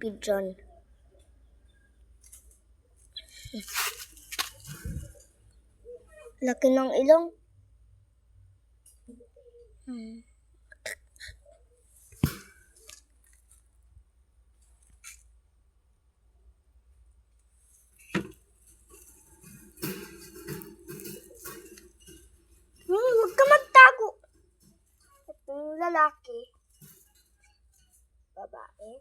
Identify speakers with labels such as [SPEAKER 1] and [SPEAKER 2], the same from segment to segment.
[SPEAKER 1] pigeon. Laki ng ilong. Huwag ka magtago. Itong lalaki. Babae.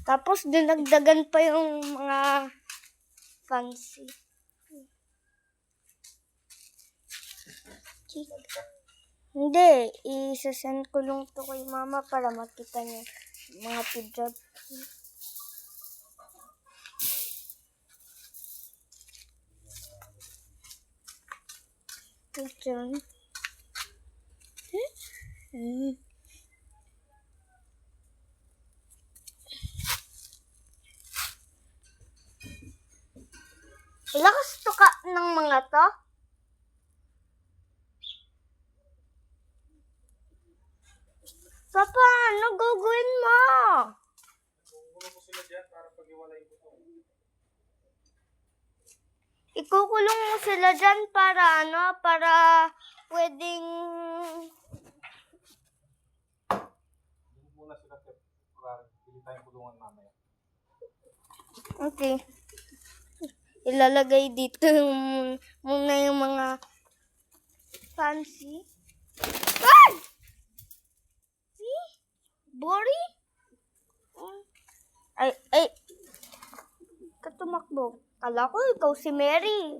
[SPEAKER 1] Tapos dinagdagan pa yung mga fancy. Hindi, isasend ko lang to kay mama para makita niya mga pigeon. Pigeon. Lakas to ka ng mga to. Papa, ano gagawin mo?
[SPEAKER 2] Kukulong ko sila dyan para pag-iwalayin ko to.
[SPEAKER 1] Ikukulong mo sila dyan para para pwedeng...
[SPEAKER 2] Doon muna sila para pili tayong kulungan mamaya.
[SPEAKER 1] Okay. Ilalagay dito muna yung mga fancy. Ay! See? Bori? Ay. Katumakbo. Kala ko ikaw si Mary.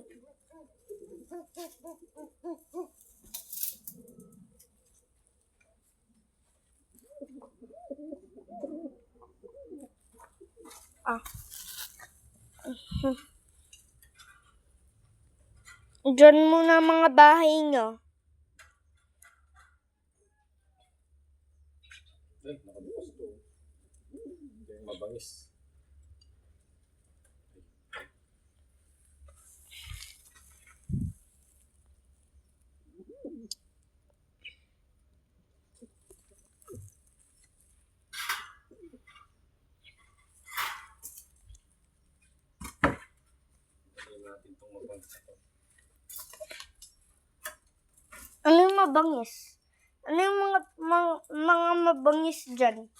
[SPEAKER 1] Diyan muna mga bahay nyo.
[SPEAKER 2] Ay, nakabukas to. Hindi yung mabangis. Hindi natin itong mabangis na to.
[SPEAKER 1] Ano yung mabangis? Ano yung mga mabangis dyan?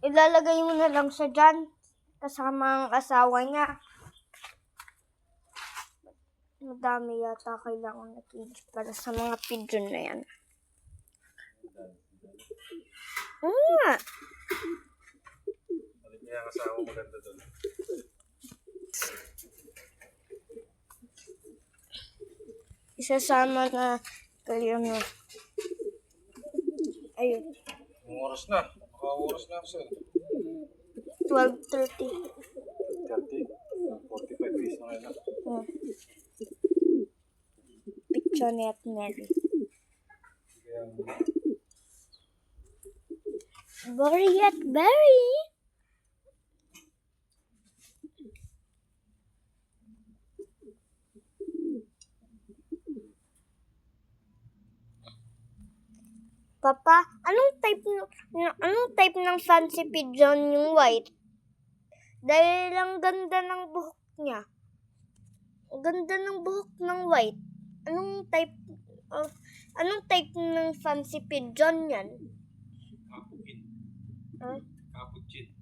[SPEAKER 1] Ilalagay mo na lang siya dyan kasama ang asawa niya. Madami yata kailangan na cage para sa mga pigeon na yan.
[SPEAKER 2] Balik niya ang asawa maganda doon.
[SPEAKER 1] Isasama na kayo mo. Ayun.
[SPEAKER 2] Ang oras na. Oras na sir.
[SPEAKER 1] 12:30.
[SPEAKER 2] 30. 45 days na ngayon.
[SPEAKER 1] Picture ni at Mary. Berry at berry. Papa, anong type ng fancy pigeon yung white? Dahil ang ganda ng buhok niya. Ang ganda ng buhok ng white. Anong type ng fancy pigeon yan?
[SPEAKER 2] Kapukin.
[SPEAKER 1] Huh?
[SPEAKER 2] Kapuchin.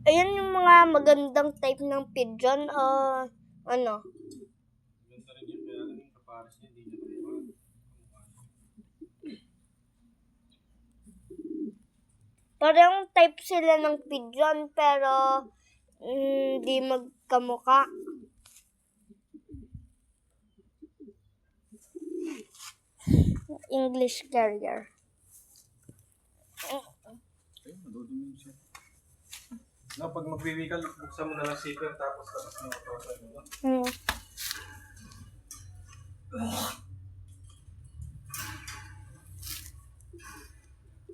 [SPEAKER 1] Ayan yung mga magandang type ng pigeon. Ano?
[SPEAKER 2] Ganda rin yun. Kaya lang yung kapares niya hindi niya kamukha.
[SPEAKER 1] Parang type sila ng pigeon pero hindi magkamukha. English Terrier.
[SPEAKER 2] Ay, madudumi siya. No, pag magwiwikal, buksan mo na lang zipper tapos tapos mo ito sa inyo.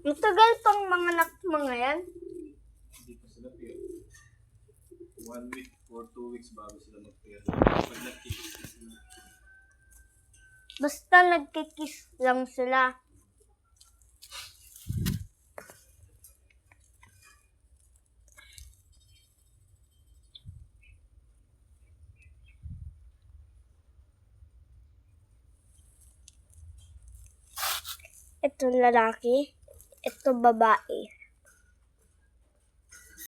[SPEAKER 1] Matagal pang mga anak mga yan.
[SPEAKER 2] Hindi pa sila pair. 1 week or 2 weeks bago sila mag-pair. Pag nagkikis na sila.
[SPEAKER 1] Basta nagkikiss lang sila. Ito lalaki, ito babae.